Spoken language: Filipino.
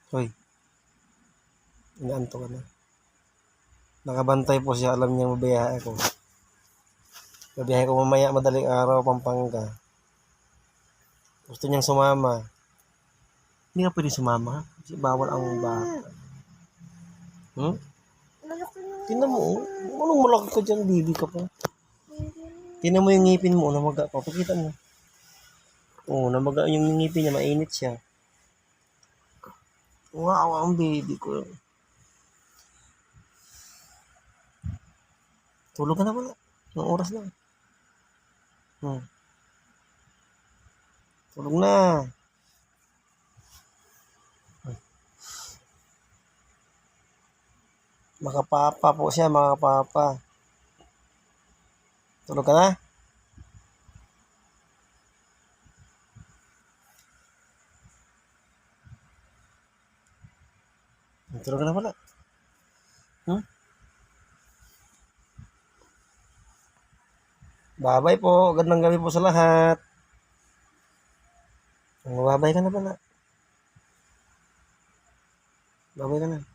Hoy, inaanto ka na. Nakabantay po siya, alam niyang mabiyahe ako. Mabiyahe ko mamaya madaling araw, Pampanga. Gusto niyang sumama. Hindi ka pwede sumama, kasi bawal ang bata. Tingnan mo, oh. Anong malaki ka dyan, baby ka pa. Tingnan mo yung ngipin mo, namaga pa. Pakita mo. Oo, namaga yung ngipin niya, mainit siya. Wow, ang baby ko. Tulog ka na pala. Anong oras na? Tulog na. Makapapa po siya, makapapa. Tulog ka na? Tulog ka na pala. Bye-bye po. Gandang gabi po sa lahat. Bye-bye ka na pala. Bye-bye ka na.